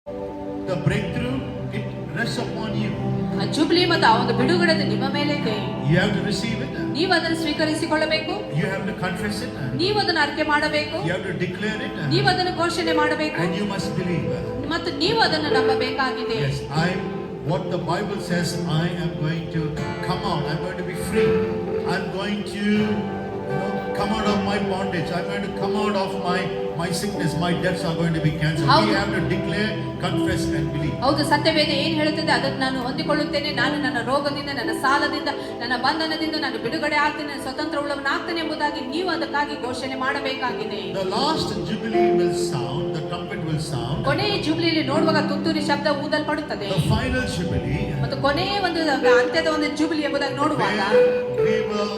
The breakthrough, it rests upon you. ಆ jubilee ಮತ್ತು ಆ ಒಂದು ಬಿಡುಗಡೆ ನಿಮ್ಮ ಮೇಲೆ ಇದೆ. You have to receive it. ನೀವು ಅದನ್ನು ಸ್ವೀಕರಿಸಿಕೊಳ್ಳಬೇಕು. You have to confess it. ನೀವು ಅದನ್ನು ಅರಿಕೆ ಮಾಡಬೇಕು. You have to declare it. ನೀವು ಅದನ್ನು ಘೋಷಣೆ ಮಾಡಬೇಕು. And you must believe. ಮತ್ತು ನೀವು ಅದನ್ನು ನಂಬಬೇಕಾಗಿದೆ. Yes, what the Bible says, I am going to come out. I'm going to be free. I'm going to come out of my bondage. I'm going to come out of my sickness. My debts are going to be cancelled. We have to declare, confess and believe. ಹೌದು, ಸತ್ಯವೇದ ಏನು ಹೇಳುತ್ತದೆ ಅದನ್ನು ನಾನು ಹೊಂದಿಕೊಳ್ಳುತ್ತೇನೆ. ನಾನು ನನ್ನ ರೋಗದಿಂದ, ನನ್ನ ಸಾಲದಿಂದ, ನನ್ನ ಬಂಧನದಿಂದ ನಾನು ಬಿಡುಗಡೆ ಆಗ್ತೇನೆ, ಸ್ವತಂತ್ರ ಉಳ್ಳವನಾಗ್ತೇನೆ ಎಂಬುದಾಗಿ ನೀವು ಅದಕ್ಕಾಗಿ ಘೋಷಣೆ ಮಾಡಬೇಕಾಗಿದೆ. The last jubilee will sound, the trumpet will sound. ಕೊನೆಯ ಜುಬ್ಲಿಯಲ್ಲಿ ನೋಡುವಾಗ ತುಂತುರಿ ಶಬ್ದ ಊದಲ್ಪಡುತ್ತದೆ. The final jubilee. ಮತ್ತು ಕೊನೆಯ ಒಂದು ಅಂತ್ಯದ ಒಂದು ಜುಬ್ಲಿ ಎಂಬುದಾಗಿ ನೋಡುವಾಗ we will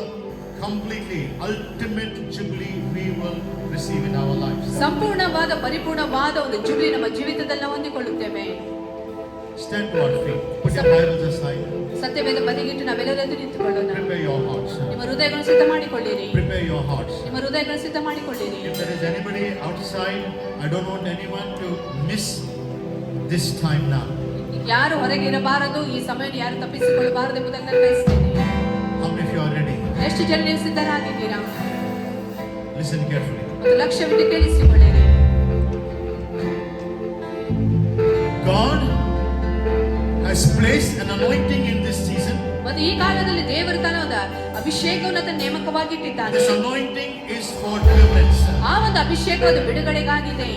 completely ultimate jubilee we will receive in our lives. ಸಂಪೂರ್ಣವಾದ ಪರಿಪೂರ್ಣವಾದ ಒಂದು ಜುಬ್ಲಿ ನಮ್ಮ ಜೀವಿತದಲ್ಲಿ ನಾವು ಹೊಂದಿಕೊಳ್ಳುತ್ತೇವೆ. Stand to our feet. Put your Bibles aside. ಸತ್ಯವೇದ ಬದಿಗಿಟ್ಟು ನಾವೆಲ್ಲರೂ ನಿಂತುಕೊಳ್ಳೋಣ. Prepare your hearts. ನಿಮ್ಮ ಹೃದಯಗಳನ್ನು ಸಿದ್ಧ ಮಾಡಿಕೊಳ್ಳಿರಿ. Prepare your hearts. ನಿಮ್ಮ ಹೃದಯಗಳನ್ನು ಸಿದ್ಧ ಮಾಡಿಕೊಳ್ಳಿರಿ. If there is anybody outside, I don't want anyone to miss this time now. ಯಾರು ಹೊರಗೆ ಇರಬಾರದು, ಈ ಸಮಯವನ್ನು ಯಾರು ತಪ್ಪಿಸಿಕೊಳ್ಳಬಾರದು ಎಂಬುದನ್ನು ನಾನು ಬಯಸ್ತೇನೆ. How many of you are ready? ಎಷ್ಟು ಜನ ನೀವು ಸಿದ್ಧರಾಗಿದ್ದೀರಾ? Listen carefully. ಮತ್ತು ಲಕ್ಷ್ಯವಿಟ್ಟು ಕೇಳಿಸಿಕೊಳ್ಳಿರಿ. God has placed an anointing in this season. ಮತ್ತು ಈ ಕಾಲದಲ್ಲಿ ದೇವರು ತನ್ನ ಒಂದು ಅಭಿಷೇಕವನ್ನು ತನ್ನ ನೇಮಕವಾಗಿಟ್ಟಿದ್ದಾನೆ. This anointing is for deliverance. ಆ ಒಂದು ಅಭಿಷೇಕವು ಬಿಡುಗಡೆಗಾಗಿದೆ.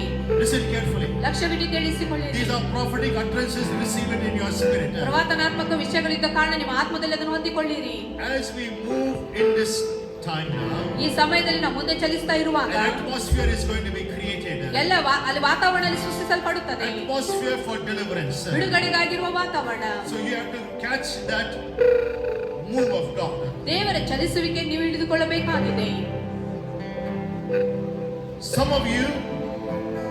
Listen carefully. ಲಕ್ಷ್ಯವಿಟ್ಟು ಕೇಳಿಸಿಕೊಳ್ಳಿರಿ. These are prophetic utterances. Receive it in your spirit. ಪ್ರವಾದನಾತ್ಮಕ ವಿಷಯಗಳಿದ್ದ ಕಾರಣ ನಿಮ್ಮ ಆತ್ಮದಲ್ಲಿ ಅದನ್ನು ಹೊಂದಿಕೊಳ್ಳಿರಿ. As we move in this time now, ಈ ಸಮಯದಲ್ಲಿ ನಾವು ಮುಂದೆ ಚಲಿಸ್ತಾ ಇರುವಾಗ an atmosphere is going to be created. ಎಲ್ಲ ಅಲ್ಲಿ ವಾತಾವರಣ ಸೃಷ್ಟಿಸಲ್ಪಡುತ್ತದೆ. Atmosphere for deliverance. ಬಿಡುಗಡೆಗಾಗಿರುವ ವಾತಾವರಣ. So you have to catch that move of God. ದೇವರ ಚಲಿಸುವಿಕೆ ನೀವು ಹಿಡಿದುಕೊಳ್ಳಬೇಕಾಗಿದೆ. Some of you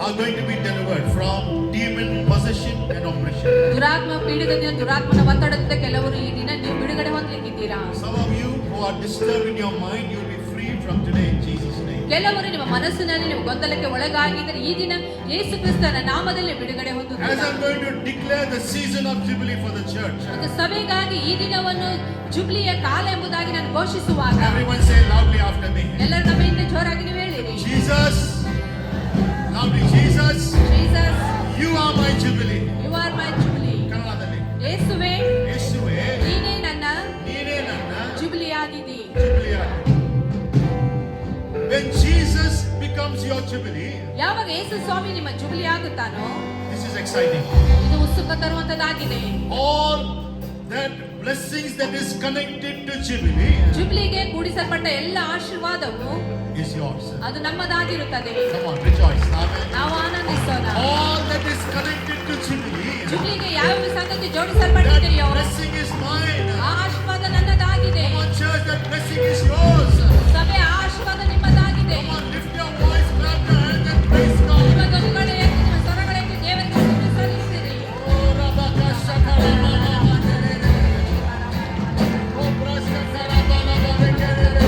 are going to be delivered from demon possession and oppression. ದುರಾತ್ಮ ಪೀಡಿತದಿಂದ, ದುರಾತ್ಮನ ಒತ್ತಡದಿಂದ ಕೆಲವರು ಈ ದಿನ ನೀವು ಬಿಡುಗಡೆ ಹೊಂದಲಿಕ್ಕಿದ್ದೀರಾ. Some of you who are disturbed in your mind, you will be free from today in Jesus' name. ಕೆಲವರು ನಿಮ್ಮ ಮನಸ್ಸಿನಲ್ಲಿ ನೀವು ಗೊಂದಲಕ್ಕೆ ಒಳಗಾಗಿದ್ದರೆ ಈ ದಿನ ಯೇಸು ಕ್ರಿಸ್ತನ ನಾಮದಲ್ಲಿ ಬಿಡುಗಡೆ ಹೊಂದುತ್ತೀರಾ. As I'm going to declare the season of jubilee for the church. ಮತ್ತು ಸಭೆಗಾಗಿ ಈ ದಿನವನ್ನು ಜುಬ್ಲಿಯ ಕಾಲ ಎಂಬುದಾಗಿ ನಾನು ಘೋಷಿಸುವಾಗ Everyone say loudly after me. ಎಲ್ಲರೂ ನಮ್ಮ ಹಿಂದೆ ಜೋರಾಗಿ ನೀವು ಹೇಳಿರಿ. Jesus, loudly, Jesus, Jesus, you are my jubilee. you are my jubilee. ಕನ್ನಡದಲ್ಲಿ ಯೇಸುವೇ, ಯೇಸುವೇ, ನೀನೇ ನನ್ನ jubilee jubilee ಆಗಿದಿ. When Jesus becomes your jubilee, ಯಾವಾಗ ಯೇಸು ಸ್ವಾಮಿ ನಿಮ್ಮ ಜುಬಿಲಿ ಆಗುತ್ತಾನೋ, this is exciting. ಇದು ಉತ್ಸುಕ ತರುವಂತದ್ದಾಗಿದೆ. All that blessings that is connected to jubilee ಜುಬಿಲಿಗೆ ಕೂಡಿಸಲ್ಪಟ್ಟ ಎಲ್ಲ ಆಶೀರ್ವಾದವು is yours. ಅದು ನಮ್ಮದಾಗಿರುತ್ತದೆ. Come on, rejoice. Amen. ನಾವು ಆನಂದಿಸೋಣ. All that is connected to jubilee, ಜುಬಿಲಿಗೆ ಯಾವ ಸಂಗತಿ ಜೋಡಿಸಲ್ಪಟ್ಟಿದೆಯೋ that blessing is mine. ಆ ಆಶೀರ್ವಾದ ನನ್ನದಾಗಿದೆ. Come on, church, that blessing is yours. ಸಭೆ ಆ ಆಶೀರ್ವಾದ ನಿಮ್ಮದಾಗಿದೆ. Come on, lift your voice, clap your hands and praise God. ನಿಮ್ಮ ಧ್ವನಿಗಳು ಎತ್ತಿ, ನಿಮ್ಮ ಸ್ವರಗಳೆತ್ತಿ ದೇವರಿಗೆ ಸ್ತುತಿ ಸಲ್ಲಿಸಿರಿ. Oh, Rabaka Shakarama. Oh, Braska Karabala Barekere.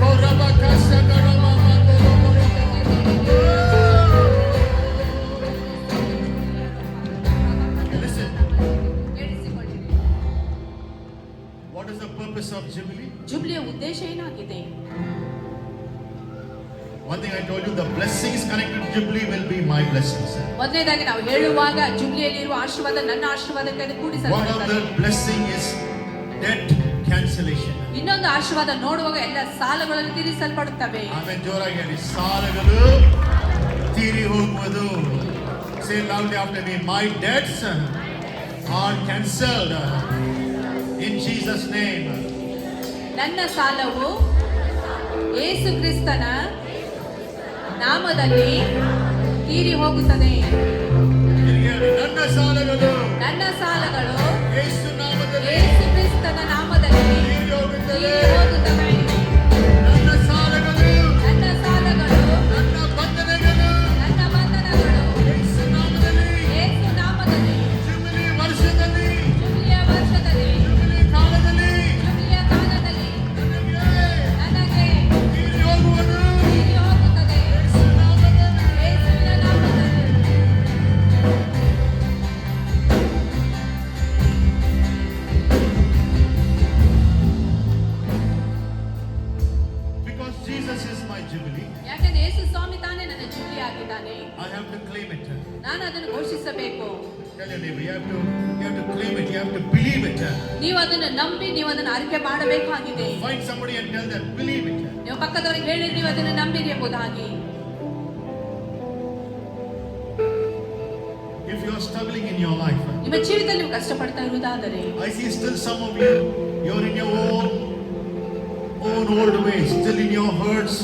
Oh, Rabaka Shakarama. Okay, listen. ಕೇಳಿಸಿಕೊಳ್ಳಿರಿ. What is the purpose of Jubilee? ಜುಬ್ಲಿಯ ಉದ್ದೇಶ ಏನಾಗಿದೆ? One thing I told you, the blessings connected to Jubilee will be my blessings. ಮೊದಲನೇದಾಗಿ ನಾವು ಹೇಳುವಾಗ ಜುಬ್ಲಿಯಲ್ಲಿರುವ ಆಶೀರ್ವಾದ ನನ್ನ ಆಶೀರ್ವಾದಕ್ಕೆ One of ಕೂಡಿಸಲ್ಪಡುತ್ತದೆ. the blessing is debt cancellation. ಇನ್ನೊಂದು ಆಶೀರ್ವಾದ ನೋಡುವಾಗ ಎಲ್ಲ ಸಾಲಗಳನ್ನು ತೀರಿಸಲ್ಪಡುತ್ತವೆ. ಆಮೇಲೆ ಜೋರಾಗಿ ಹೇಳಿ, ಸಾಲಗಳು ತೀರಿ ಹೋಗುವುದು. Say loudly after me, my debts are cancelled in Jesus' name. ನನ್ನ ಸಾಲವು ಯೇಸು ಕ್ರಿಸ್ತನ ನಾಮದಲ್ಲಿ ತೀರಿ ಹೋಗುತ್ತದೆ. ತಿರುಗಿ ಹೇಳಿ, ನನ್ನ ಸಾಲಗಳು ನನ್ನ ಸಾಲಗಳು ಯೇಸು ನಾಮದಲ್ಲಿ ಯೇಸು ಕ್ರಿಸ್ತನ ನಾಮದಲ್ಲಿ ತೀರಿ ಹೋಗುತ್ತದೆ. ತೀರಿ ಹೋಗುತ್ತವೆ. ನನ್ನ ಸಾಲಗಳು, ನನ್ನ ಸಾಲಗಳು, ನನ್ನ ಬಂಧನಗಳು ನನ್ನ ಬಂಧನಗಳು ಯೇಸು ನಾಮದಲ್ಲಿ, ಯೇಸು ನಾಮದಲ್ಲಿ ಜುಬಿಲಿ ವರ್ಷದಲ್ಲಿ, ಜುಬ್ಲಿಯ ವರ್ಷದಲ್ಲಿ, ಜುಬಿಲಿ ಕಾಲದಲ್ಲಿ ಜುಬ್ಲಿಯ ಕಾಲದಲ್ಲಿ ನನಗೆ ತೀರಿ ಹೋಗುವುದು. ತೀರಿ ಹೋಗುತ್ತದೆ. ಯೇಸು ನಾಮದಲ್ಲಿ. ಯೇಸುವಿನ ನಾಮದಲ್ಲಿ ಯೇಸು ಸ್ವಾಮಿ ತಾನೇ ನನ್ನ ಜುಬ್ಲಿ ಆಗಿದ್ದಾನೆ. I have to claim it. ನಾನು ಅದನ್ನು ಘೋಷಿಸಬೇಕು. Tell your neighbor, you have to claim it, you have to believe it. ನೀವು ಅದನ್ನು ನಂಬಿ ನೀವು ಅದನ್ನು ಅರಿಕೆ ಮಾಡಬೇಕಾಗಿದೆ. Find somebody and tell them, believe it. ನೀವು ಪಕ್ಕದವರಿಗೆ ಹೇಳಿ ನೀವು ಅದನ್ನು ನಂಬಿರಿ ಎಂಬುದಾಗಿ. If you are struggling in your life, ನಿಮ್ಮ ಜೀವಿತದಲ್ಲಿ ನೀವು ಕಷ್ಟಪಡ್ತಾ ಇರುವುದಾದರೆ, I see still some of you, you're in your own old ways, still in your hurts,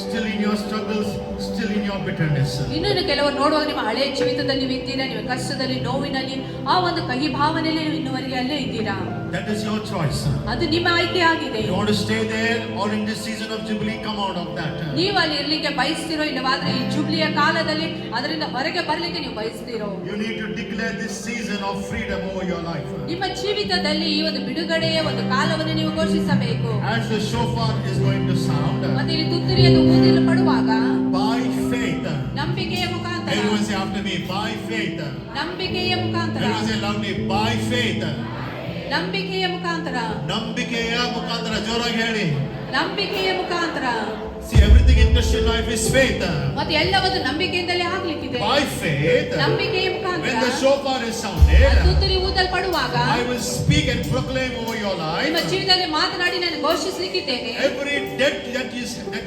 still in your struggles, still in your bitterness. ಇನ್ನು ಕೆಲವರು ನೋಡುವಾಗ ನಿಮ್ಮ ಹಳೆಯ ಜೀವಿತದಲ್ಲಿ ನೀವು ಇದ್ದೀರಾ, ನಿಮ್ಮ ಕಷ್ಟದಲ್ಲಿ, ನೋವಿನಲ್ಲಿ, ಆ ಒಂದು ಕಹಿ ಭಾವನೆಯಲ್ಲಿ ನೀವು ಇನ್ನುವರೆಗೆ ಅಲ್ಲೇ ಇದ್ದೀರಾ. That is your choice. ಅದು ನಿಮ್ಮ ಆಯ್ಕೆ ಆಗಿದೆ. You want to stay there or in this season of Jubilee, come out of that. ನೀವು ಅಲ್ಲಿ ಇರ್ಲಿಕ್ಕೆ ಬಯಸ್ತಿರೋ, ಇಲ್ಲವಾದ್ರೆ ಈ ಜುಬ್ಲಿಯ ಕಾಲದಲ್ಲಿ ಅದರಿಂದ ಹೊರಗೆ ಬರ್ಲಿಕ್ಕೆ ನೀವು ಬಯಸ್ತಿರೋ. You need to declare this season of freedom over your life. ನಿಮ್ಮ ಜೀವಿತದಲ್ಲಿ ಈ ಒಂದು ಬಿಡುಗಡೆಯ ಒಂದು ಕಾಲವನ್ನು ನೀವು ಘೋಷಿಸಬೇಕು. As the shofar is going to sound, ಮತ್ತೆ ಇಲ್ಲಿ ತುತ್ತೂರಿಯನ್ನು ಊದಲ್ಪಡುವಾಗ by faith. ನಂಬಿಕೆಯ ಮುಖಾಂತರ. Everyone say after me, by faith. ನಂಬಿಕೆಯ ಮುಖಾಂತರ. Everyone say loudly, by faith. ನಂಬಿಕೆಯ ಮುಖಾಂತರ. ನಂಬಿಕೆಯ ಮುಖಾಂತರ ಜೋರಾಗಿ ಹೇಳಿ. ನಂಬಿಕೆಯ ಮುಖಾಂತರ. See, everything in Christian life is faith. ಮತ್ತೆ ಎಲ್ಲವೂ ನಂಬಿಕೆಯಿಂದಲೇ ಆಗ್ಲಿಕ್ಕಿದೆ. By faith. ನಂಬಿಕೆಯ ಮುಖಾಂತರ. When the shofar is sounded, ತುತ್ತೂರಿ ಊದಲ್ಪಡುವಾಗ I will speak and proclaim over your life. ನಿಮ್ಮ ಜೀವಿತದಲ್ಲಿ ಮಾತನಾಡಿ ನಾನು ಘೋಷಿಸಲಿಕ್ಕಿದ್ದೇನೆ. Every debt that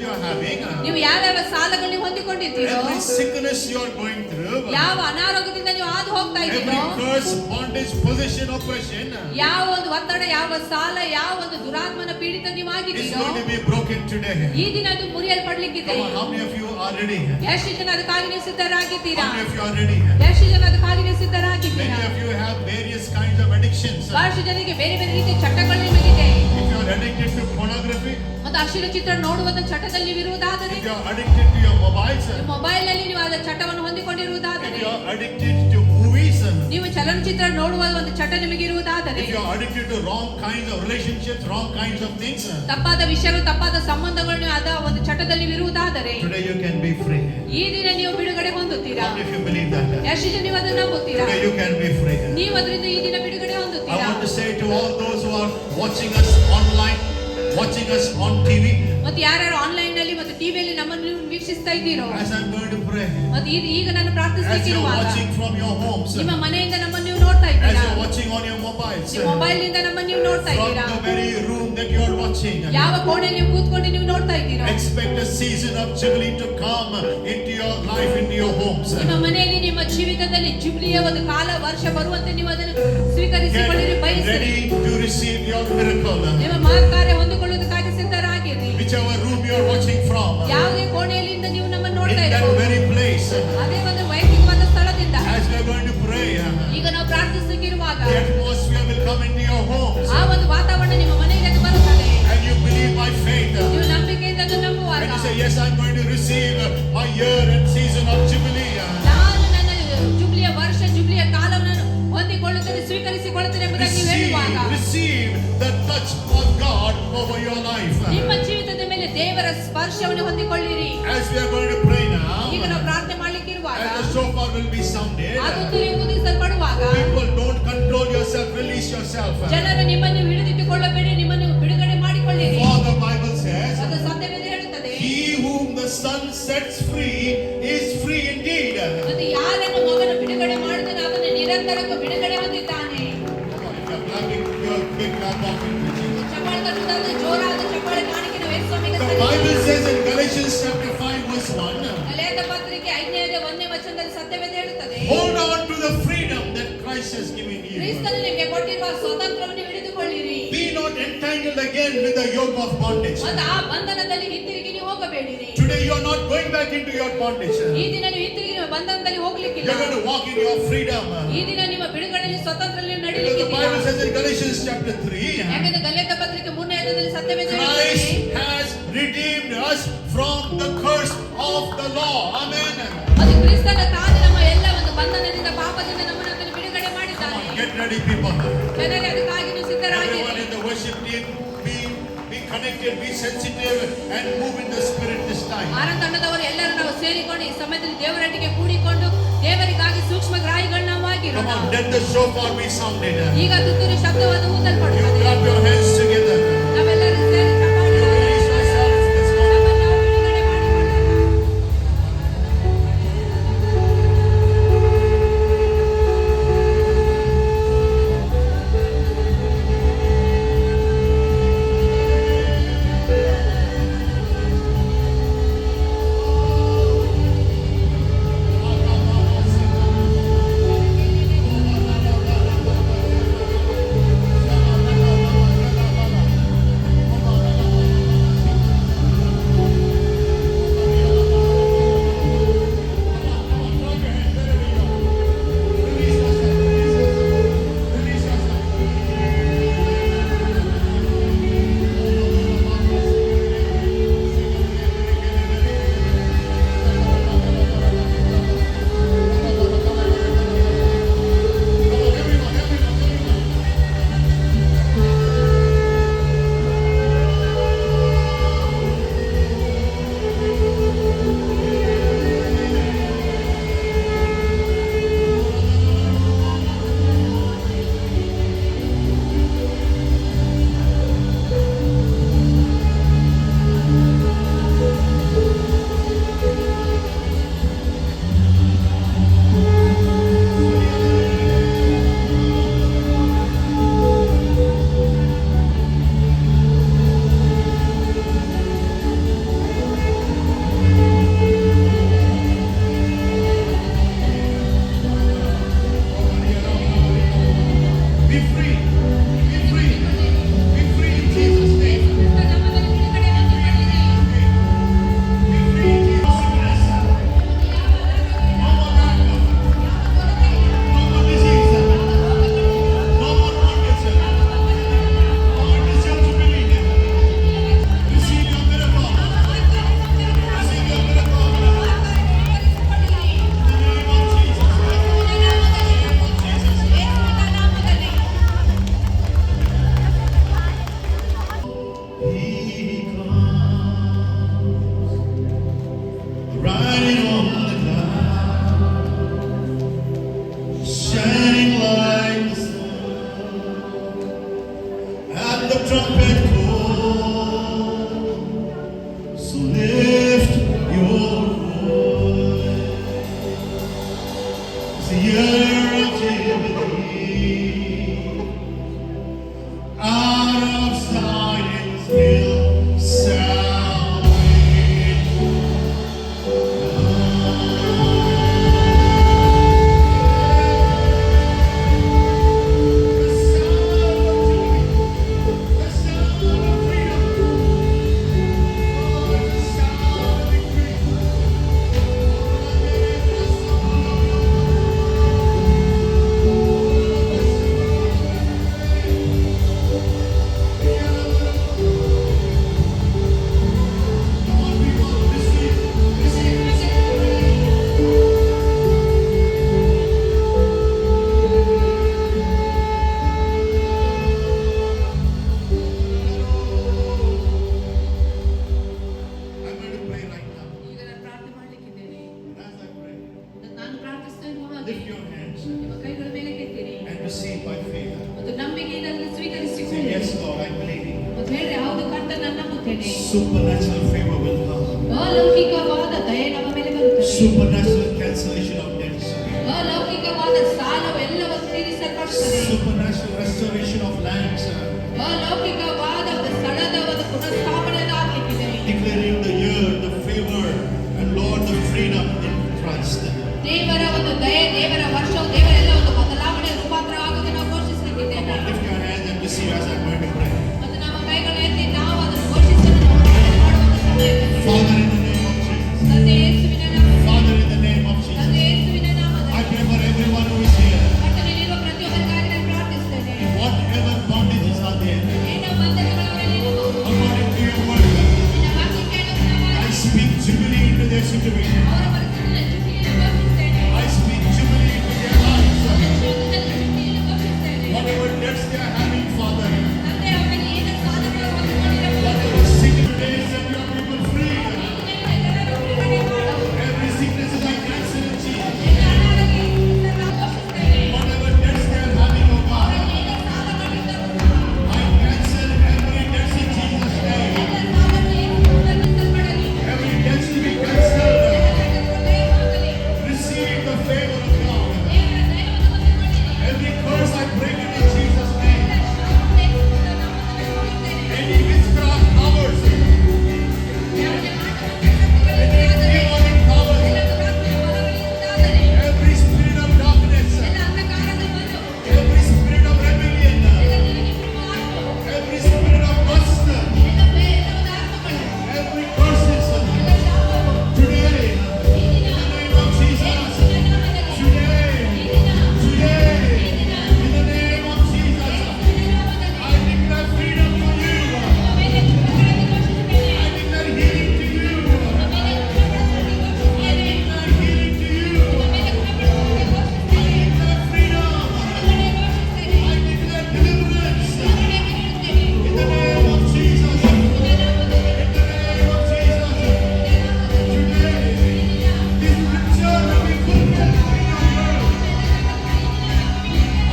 you are having, ನೀವು ಯಾವ್ಯಾವ ಸಾಲಗಳು ನೀವು ಹೊಂದಿಕೊಂಡಿದ್ದೀರೋ, every sickness you are going through, ಯಾವ ಅನಾರೋಗ್ಯದಿಂದ ನೀವು ಹಾದು ಹೋಗ್ತಾ every ಇದ್ದೀರೋ, curse, bondage, possession, oppression, ಯಾವ ಒಂದು ಒತ್ತಡ, ಯಾವ ಸಾಲ, ಯಾವ ಒಂದು ದುರಾತ್ಮನ ಪೀಡಿತ ನೀವು is ಆಗಿದ್ದೀರೋ, going to be broken today. ಈ ದಿನ ಅದು ಮುರಿಯಲ್ಪಡ್ಲಿಕ್ಕಿದೆ. Come on, how many of you are ready? ಎಷ್ಟು ಜನ ಅದಕ್ಕಾಗಿ ನೀವು ಸಿದ್ಧರಾಗಿದ್ದೀರಾ? How many of you are ready? ಎಷ್ಟು ಜನ ಅದಕ್ಕಾಗಿ ನೀವು ಸಿದ್ಧರಾಗಿದ್ದೀರಾ? Many of you have various kinds of addictions. ಬಹಳಷ್ಟು ಜನರಿಗೆ ಬೇರೆ ಬೇರೆ ರೀತಿಯ ಚಟಗಳು ನಿಮಗಿದೆ. If you are addicted to pornography, ಮತ್ತು ಅಶ್ಲೀಲ ಚಿತ್ರ ನೋಡುವಂತ ಚಟದಲ್ಲಿ ಇರುವುದಾದರೆ, if you are addicted to your mobiles, mobile ನಲ್ಲಿ ನೀವು ಅದರ ಚಟವನ್ನು if ಹೊಂದಿಕೊಂಡಿರುವುದಾದರೆ, you are addicted to movies, ನೀವು ಚಲನಚಿತ್ರ ನೋಡುವ ಒಂದು ಚಟ ನಿಮಗೆ ಇರುವುದಾದರೆ, if you are addicted to wrong kinds of relationships, wrong kinds of things, ತಪ್ಪಾದ ವಿಷಯಗಳು, ತಪ್ಪಾದ ಸಂಬಂಧಗಳು ನೀವು ಅದ ಒಂದು ಚಟದಲ್ಲಿ ಇರುವುದಾದರೆ, today you can be free. ಈ ದಿನ ನೀವು ಬಿಡುಗಡೆ ಹೊಂದುತ್ತೀರಾ? If you believe that, ಎಷ್ಟು ಜನ ನೀವು ಅದನ್ನು ನಂಬುತ್ತೀರಾ? today you can be free. ನೀವು ಅದರಿಂದ ಈ ದಿನ ಬಿಡುಗಡೆ I ಹೊಂದುತ್ತೀರಾ? want to say to all those who are watching us online, watching us on TV, ಮತ್ತೆ ಯಾರ್ಯಾರು ಆನ್ಲೈನ್ ನಲ್ಲಿ ಮತ್ತೆ ಟಿವಿಯಲ್ಲಿ ನಮ್ಮನ್ನು ನೀವು ವೀಕ್ಷಿಸ್ತಾ ಇದ್ದೀರೋ, as I'm going to pray, ಮತ್ತೆ ಈಗ ನಾನು as you're ಪ್ರಾರ್ಥಿಸುತ್ತಿರುವಾಗ, watching from your homes, ನಿಮ್ಮ ಮನೆಯಿಂದ ನಮ್ಮನ್ನು ನೀವು ನೋಡ್ತಾ as ಇದ್ದೀರಾ, you're watching on your mobiles, ನಿಮ್ಮ ಮೊಬೈಲ್ ನಿಂದ ನಮ್ಮನ್ನು ನೀವು ನೋಡ್ತಾ from ಇದ್ದೀರಾ, the very room that you are watching, ಯಾವ ಕೋಣೆಯಲ್ಲಿ ನೀವು ಕೂತ್ಕೊಂಡು ನೀವು ನೋಡ್ತಾ ಇದ್ದೀರಾ, expect a season of Jubilee to come into your life, into your homes. ನಿಮ್ಮ ಮನೆಯಲ್ಲಿ ನಿಮ್ಮ ಜೀವಿತದಲ್ಲಿ ಜುಬ್ಲಿಯ ಒಂದು ಕಾಲ ವರ್ಷ ಬರುವಂತೆ ನೀವು ಅದನ್ನು Get ಸ್ವೀಕರಿಸಿಕೊಳ್ಳಿರಿ, ಬಯಸಿರಿ. ready to receive your miracle. ನಿಮ್ಮ ಮಹತ್ಕಾರ್ಯ ಹೊಂದಿಕೊಳ್ಳುವುದಕ್ಕಾಗಿ ಸಿದ್ಧರಾಗಿರಿ. Whichever room you are watching from, ಯಾವುದೇ ಕೋಣೆಯಲ್ಲಿಂದ ನೀವು ನಮ್ಮನ್ನು in ನೋಡ್ತಾ that ಇದ್ದೀರೋ, very place, ಅದೇ ಒಂದು ವೈಯಕ್ತಿಕವಾದ ಸ್ಥಳದಿಂದ as we are going to pray, ಈಗ ನಾವು ಪ್ರಾರ್ಥಿಸುತ್ತಿರುವಾಗ the atmosphere will come into your homes, ಆ ಒಂದು ವಾತಾವರಣ ನಿಮ್ಮ ಮನೆಗೆ ಅದು ಬರುತ್ತದೆ. and you believe by faith. ನೀವು ನಂಬಿಕೆಯಿಂದ ಅದನ್ನು ನಂಬುವಾಗ, And you say, yes, I'm going to receive my year and season of Jubilee. ನಾನು ನನ್ನ ಜುಬ್ಲಿಯ ವರ್ಷ, ಜುಬ್ಲಿಯ ಕಾಲವನ್ನು ಹೊಂದಿಕೊಳ್ಳುತ್ತೇನೆ, ಸ್ವೀಕರಿಸಿಕೊಳ್ಳುತ್ತೇನೆ ಎಂಬುದಾಗಿ ನೀವು ಹೇಳುವಾಗ, Receive the touch of God over your life. ನಿಮ್ಮ ಜೀವಿತದ ಮೇಲೆ ದೇವರ ಸ್ಪರ್ಶವನ್ನು ಹೊಂದಿಕೊಳ್ಳಿರಿ. As we are going to pray ಈಗ ನಾವು now, ಪ್ರಾರ್ಥನೆ ಮಾಡ್ಲಿಕ್ಕೆ ಇರುವಾಗ, as the shofar will be sounded, ಅದು ತುರಿ ಊದಿಸಲ್ಪಡುವಾಗ, people don't control yourself, release yourself. ಜನರು ನಿಮ್ಮನ್ನು ಹಿಡಿದಿಟ್ಟುಕೊಳ್ಳಬೇಡಿ, ನಿಮ್ಮನ್ನು ಬಿಡುಗಡೆ ಮಾಡಿಕೊಳ್ಳಿರಿ. For the Bible says, ಅದು ಸತ್ಯವೇದ ಹೇಳುತ್ತದೆ, he whom the Son sets free is free indeed. ಮತ್ತು ಯಾರನ್ನು ಮಗನು ಬಿಡುಗಡೆ ಮಾಡಿದನು ಅವನು ನಿರಂತರಕ್ಕೂ ಬಿಡುಗಡೆ ಹೊಂದಿದ್ದಾನೆ. Come on, if you are clapping, you are big clap offering to Jesus. ಚಪ್ಪಾಳೆ ತಟ್ಟುವುದಾದ್ರೆ ಜೋರಾದ ಚಪ್ಪಾಳೆ ಕಾಣಿಕೆ ನಾವು ಯೇಸುಸ್ವಾಮಿಗೆ The ಸಲ್ಲಿಸೋಣ. Bible says in Galatians chapter 5 verse 1, Galatia ಪತ್ರಿಕೆ 5ನೇ ವಚನದಲ್ಲಿ ಸತ್ಯವೇದ ಹೇಳುತ್ತದೆ, hold on to the freedom that Christ has given you. ಕ್ರಿಸ್ತನು ನಿಮಗೆ ಕೊಟ್ಟಿರುವ ಸ್ವಾತಂತ್ರ್ಯವನ್ನು ಹಿಡಿದುಕೊಳ್ಳಿರಿ. Be not entangled again with the yoke of bondage. ಮತ್ತು ಆ ಬಂಧನದಲ್ಲಿ ಹಿಂತಿರುಗಿ ನೀವು ಹೋಗಬೇಡಿರಿ. Today you are not going back into your bondage. ಈ ದಿನ ನೀವು ಹಿಂತಿರುಗಿ ನಿಮ್ಮ ಬಂಧನದಲ್ಲಿ ಹೋಗ್ಲಿಕ್ಕಿಲ್ಲ. You're going to walk in your freedom. ಈ ದಿನ ನಿಮ್ಮ ಬಿಡುಗಡೆಯಲ್ಲಿ ಸ್ವತಂತ್ರದಲ್ಲಿ Because the Bible ನಡೀಲಿಕ್ಕಿಲ್ಲ. says in Galatians chapter 3, ಯಾಕಂದ್ರೆ ಗಲಾತ್ಯ ಪತ್ರಿಕೆ 3ನೇ ಸತ್ಯವೇದ ಹೇಳುತ್ತದೆ, Christ has redeemed us from the curse of the law. Amen. ಮತ್ತು ಕ್ರಿಸ್ತನ ತಾನು ನಮ್ಮ ಎಲ್ಲ ಒಂದು ಬಂಧನದಿಂದ, ಪಾಪದಿಂದ ನಮ್ಮನ್ನು ಆತನು ಬಿಡುಗಡೆ ಮಾಡಿದ್ದಾನೆ. Get ready, people. ಜನರೇ, ಅದಕ್ಕಾಗಿ ನೀವು Everyone ಸಿದ್ಧರಾಗಿರಿ. in the worship team, be connected, be sensitive, and move in the spirit this time. ಆನಂದ ತಂಡದವರು ಎಲ್ಲರೂ ನಾವು ಸೇರಿಕೊಂಡು ಈ ಸಮಯದಲ್ಲಿ ದೇವರೊಟ್ಟಿಗೆ ಕೂಡಿಕೊಂಡು ದೇವರಿಗಾಗಿ ಸೂಕ್ಷ್ಮ ಗ್ರಾಹಿಗಳನ್ನ Come ಆಗಿರೋಣ. on, let the shofar be sounded. ಈಗ ತುತ್ತೂರಿ ಶಬ್ದವನ್ನು You ಊದಲ್ಪಡುತ್ತದೆ. clap your hands together. ನಾವೆಲ್ಲರೂ ಸೇರಿ ಚಪ್ಪಾಳೆ You release yourself this morning. ನಮ್ಮನ್ನು ನಾವು ಬಿಡುಗಡೆ ಮಾಡಿಕೊಳ್ಳೋಣ. Lift your hands ನಿಮ್ಮ ಕೈಗಳ ಮೇಲೆ ಕೆತ್ತಿರಿ and receive by faith. ಮತ್ತು ನಂಬಿಕೆಯಿಂದ ಅದನ್ನು Say, ಸ್ವೀಕರಿಸಿಕೊಳ್ಳಿ yes, Lord, I believe you. ಮತ್ತು ಹೇಳಿದ್ರೆ ಹೌದು ಕರ್ತನ ನಾನು ನಂಬುತ್ತೇನೆ Supernatural favor will come. ಅಲೌಕಿಕವಾದ ದಯೆ ನಮ್ಮ ಮೇಲೆ ಬರುತ್ತದೆ Supernatural cancellation of debts. ಅಲೌಕಿಕವಾದ ಸಾಲವು ಎಲ್ಲವನ್ನು ತೀರಿಸಲ್ಪಡುತ್ತದೆ Supernatural restoration of lands. ಅಲೌಕಿಕವಾದ ಸ್ಥಳದ ಒಂದು ಪುನಃಸ್ಥಾಪನೆಯನ್ನು ಆಗಲಿಕ್ಕಿದೆ Declaring the year, the favor, and Lord, the freedom in Christ. ದೇವರ ಒಂದು ದಯೆ ದೇವರ ವರ್ಷವು ದೇವರೆಲ್ಲ ಒಂದು ಬದಲಾವಣೆ ರೂಪಾಂತರ ಆಗುವುದನ್ನು ನಾವು ಘೋಷಿಸಲಿದ್ದೇವೆ Lift your hands and receive as I'm going to pray. ಮತ್ತು ನಮ್ಮ ಕೈಗಳು ಎತ್ತಿ ನಾವು ಅದನ್ನು ಘೋಷಿಸಲು ನಾವು ಮಾಡುವಂತ ಸಮಯದಲ್ಲಿ Father, in the name of Jesus. ತಂದೆ ಯೇಸುವಿನ ನಾಮದಲ್ಲಿ Father, in the name of Jesus. ತಂದೆ ಯೇಸುವಿನ I ನಾಮದಲ್ಲಿ pray for everyone who is here. ಕರ್ತನಲ್ಲಿರುವ ಪ್ರತಿಯೊಬ್ಬರಿಗಾಗಿ ನಾನು ಪ್ರಾರ್ಥಿಸುತ್ತೇನೆ Whatever bondages are there, ಏನೋ ಬಂಧನಗಳು ಅವರಲ್ಲಿರಬಹುದು according to your word, ನಿನ್ನ ವಾಕ್ಯಕ್ಕೆ I ಅನುಗುಣವಾಗಿ speak jubilee into their situation. ಅವರ ಪರಿಸ್ಥಿತಿಯನ್ನು ಜುಟ್ಟಿಯನ್ನು ಘೋಷಿಸುತ್ತೇನೆ I speak jubilee into their lives. ಜೀವಿತದಲ್ಲಿ ಜುಟ್ಟಿಯನ್ನು ಘೋಷಿಸುತ್ತೇನೆ Whatever debts they are having, Father, ತಂದೆ ಅವರಿಗೆ ಏನು ಸಾಧನೆಗಳು ಹೊಂದಿಕೊಂಡಿರಬಹುದು whatever sickness, set your people free. ಎಲ್ಲರೂ ಬಿಡುಗಡೆ ಮಾಡು Every sickness is I cancel in Jesus. ಎಲ್ಲ ಅನಾರೋಗ್ಯವನ್ನು ನಾವು ಘೋಷಿಸುತ್ತೇವೆ Whatever debts they are having, oh God, ಏನು ಸಾಲಗಳಿದ್ದರೂ ಸಹ I cancel every debt in Jesus' name. ಎಲ್ಲ ಸಾಲಗಳು ನಿರ್ಮಿಸಲ್ಪಡಲಿ Every debt to be cancelled. ಒಳ್ಳೆಯದಾಗಲಿ Receive the favor of God. ದೇವರ ದಯವನ್ನು ಹೊಂದಿಕೊಳ್ಳಿರಿ Every curse I break it in Jesus' name. Any witchcraft powers, ಯಾವುದೇ ಮಾಟಮಂತ್ರ any ಶಕ್ತಿಗಳಿಂದಾದರೆ demonic powers, ಎಲ್ಲ ದುರಾತ್ಮನ ಬಲಗಳಿಂದಾದರೆ every spirit of darkness, ಎಲ್ಲ ಅಂಧಕಾರದ ಬಲು every spirit of rebellion, ಎಲ್ಲ ತಿರುಗಿಸುವ ಆತ್ಮ every spirit of lust, ಎಲ್ಲ ಭೇದವಾದ ಆತ್ಮಗಳು every curses, ಎಲ್ಲ ಶಾಪವು today, ಈ ದಿನ in the name of Jesus, ಯೇಸುವಿನ ನಾಮದಲ್ಲಿ today, ಈ ದಿನ today, ಈ ದಿನ in the name of Jesus, ಯೇಸುವಿನ ನಾಮದಲ್ಲಿ I declare freedom for you. ನಿಮ್ಮ ಮೇಲೆ ಕೃಪೆಗಳನ್ನು ಘೋಷಿಸುತ್ತೇನೆ I declare healing to you. ನಿಮ್ಮ ಮೇಲೆ ಕೃಪೆಗಳನ್ನು ಘೋಷಿಸುತ್ತೇನೆ I declare healing to you. ನಿಮ್ಮ ಮೇಲೆ ಕೃಪೆಗಳನ್ನು ಘೋಷಿಸುತ್ತೇನೆ I declare freedom. ಬಿಡುಗಡೆ ಘೋಷಿಸುತ್ತೇನೆ I declare deliverance. ಬಿಡುಗಡೆ ನೀಡುತ್ತೇನೆ In the name of Jesus. In ಯೇಸುವಿನ ನಾಮದಲ್ಲಿ the name of Jesus. Today, this scripture will be fulfilled in your word.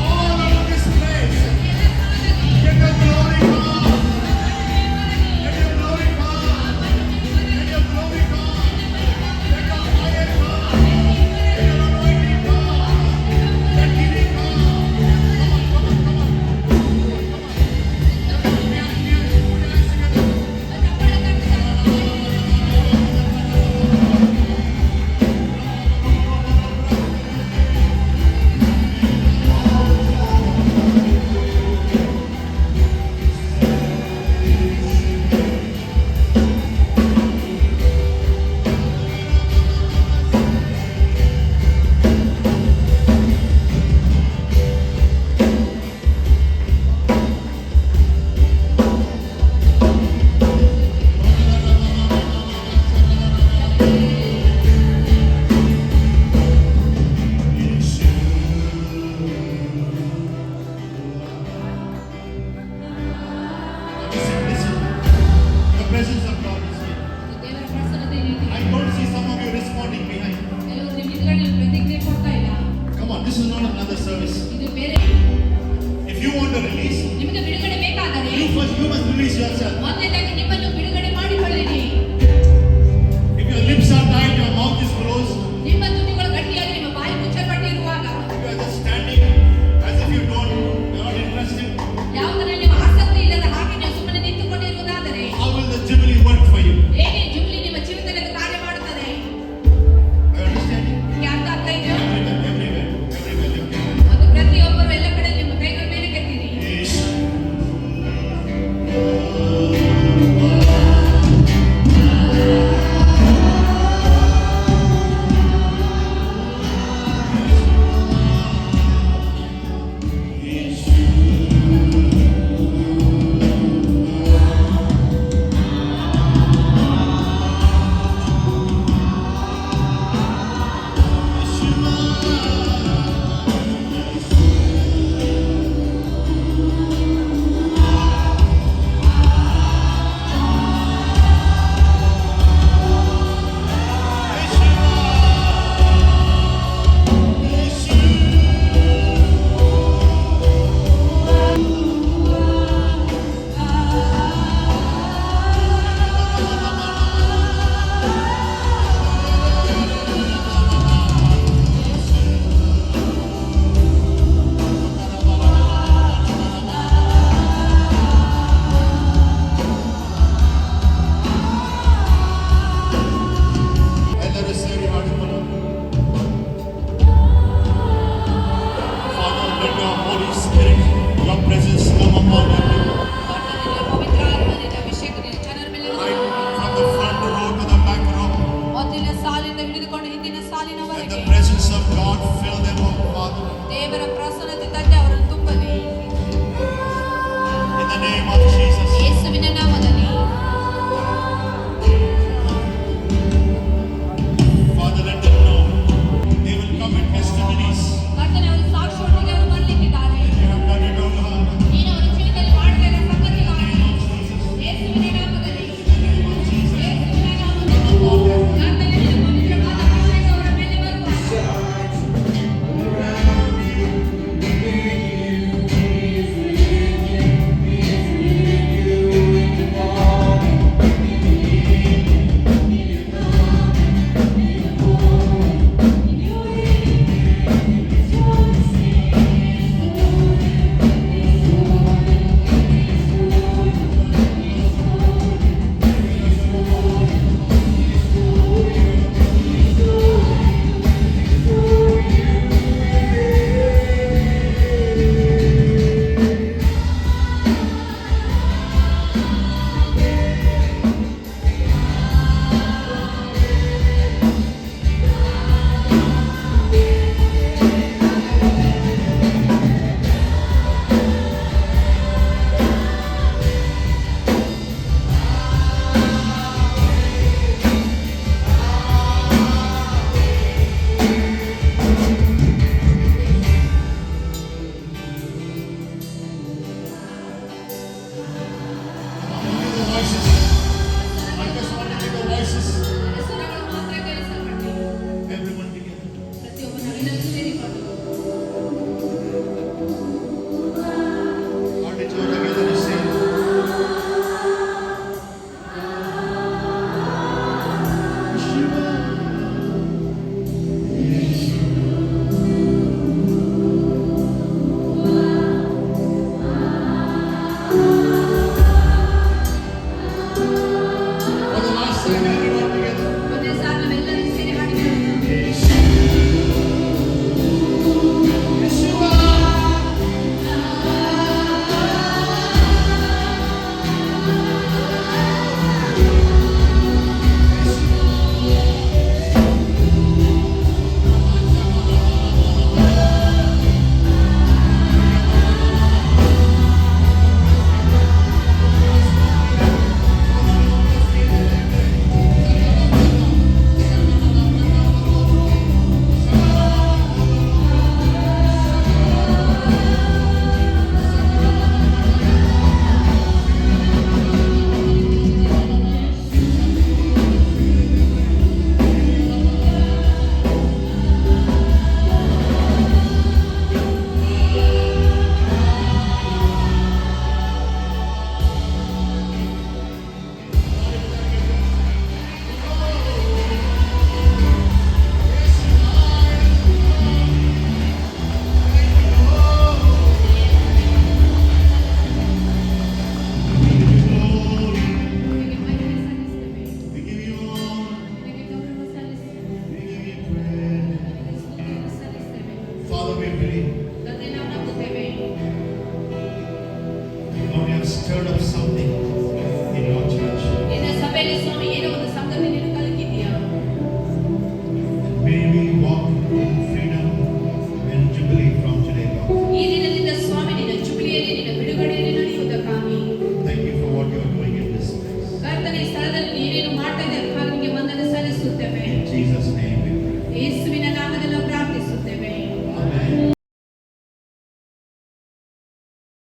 All over this place. Get the glory, God. Let your glory come. Let your glory come. Let your fire come. Let your anointing come. Let healing come. Come on, come on, come on. Put your hands together. Listen. The presence of God is here. ದೇವರ ಪ್ರಸನ್ನತೆ ಇದೆ I don't see some of you responding behind. ಕೆಲವರು ನಿಮ್ಮ ಹಿಂದ್ಗಡೆ ಪ್ರತಿಕ್ರಿಯೆ ಕೊಡ್ತಾ ಇಲ್ಲ Come on, this is not another service. ಇದು ಬೇರೆ If you want to release, ನಿಮಗೆ ಬಿಡುಗಡೆ ಬೇಕಾದರೆ you must release yourself. ಮೊದಲನೇದಾಗಿ ನಿಮ್ಮನ್ನು ಬಿಡುಗಡೆ ಮಾಡಿಕೊಳ್ಳಿರಿ If your lips are tight, your mouth is closed, ನಿಮ್ಮ ತುಟಿಗಳು ಗಟ್ಟಿಯಾಗಿ ನಿಮ್ಮ ಬಾಯಿ ಮುಚ್ಚಲ್ಪಟ್ಟಿರುವಾಗ you are just standing as if you're not interested, ಯಾವುದರಲ್ಲಿ ನೀವು ಆಸಕ್ತಿ ಇಲ್ಲದ ಹಾಗೆ ನೀವು ಸುಮ್ಮನೆ ನಿಂತುಕೊಂಡಿರುವುದಾದರೆ how will the jubilee work for you? ಹೇಗೆ ಜುಬ್ಲಿ ನಿಮ್ಮ ಜೀವಿತದಲ್ಲಿ ಅದು ಕಾರ್ಯ ಮಾಡುತ್ತದೆ Are you understanding? ನಿಮಗೆ ಅರ್ಥ ಆಗ್ತಾ ಇದೆಯಾ Everywhere. Lift your hands. ಮತ್ತು ಪ್ರತಿಯೊಬ್ಬರು ಎಲ್ಲ ಕಡೆ ನಿಮ್ಮ ಕೈಗಳ ಮೇಲೆ ಕೆತ್ತಿರಿ Yes. the presence of God fill them, oh Father. ದೇವರ ಪ್ರಸನ್ನತೆ ತಂದೆ ಅವರನ್ನು ತುಂಬಲಿ. In the name of Jesus. ಯೇಸುವಿನ ನಾಮದಲ್ಲಿ. Father, let them know they will come in testimonies. ಕರ್ತನೇ, ಅವರು ಸಾಕ್ಷಿಯೊಂದಿಗೆ ಅವರು ಬರಲಿಕ್ಕಿದ್ದಾರೆ. You have done it, oh Lord. ನೀನು ಅವರ ಜೀವಿತದಲ್ಲಿ ಮಾಡ್ತಾ ಇರೋ ಸಂಗತಿಗಾಗಿ ಯೇಸುವಿನ ನಾಮದಲ್ಲಿ. ಯೇಸುವಿನ ನಾಮದಲ್ಲಿ. ಕರ್ತನೇ, ನಿನ್ನ ಪವಿತ್ರವಾದ ಅಭಿಷೇಕ ಅವರ ಮೇಲೆ ಬರುವಾಗ ಸ್ವರಗಳು ಮಾತ್ರ ಕೇಳಿಸಲ್ಪಡಲಿ. Everyone together. ಪ್ರತಿಯೊಬ್ಬರು ಎಲ್ಲರೂ ಸೇರಿಕೊಂಡು All together we say. For the last time, everyone together. ಒಂದೇ ಸಾರಿ ನಾವೆಲ್ಲರೂ ಸೇರಿ ಹಾಡಿಕೊಳ್ಳೋಣ. ನಿನಗೆ ಮಹಿಮೆ ಸಲ್ಲಿಸುತ್ತೇವೆ. We give you all. ನಿನಗೆ ಗೌರವ ಸಲ್ಲಿಸುತ್ತೇವೆ. We give you praise. ನಿನಗೆ ಸ್ತುತಿಯನ್ನು ಸಲ್ಲಿಸುತ್ತೇವೆ. Father, we believe. ತಂದೆ, ನಾವು ನಂಬುತ್ತೇವೆ. Lord, you have stirred up something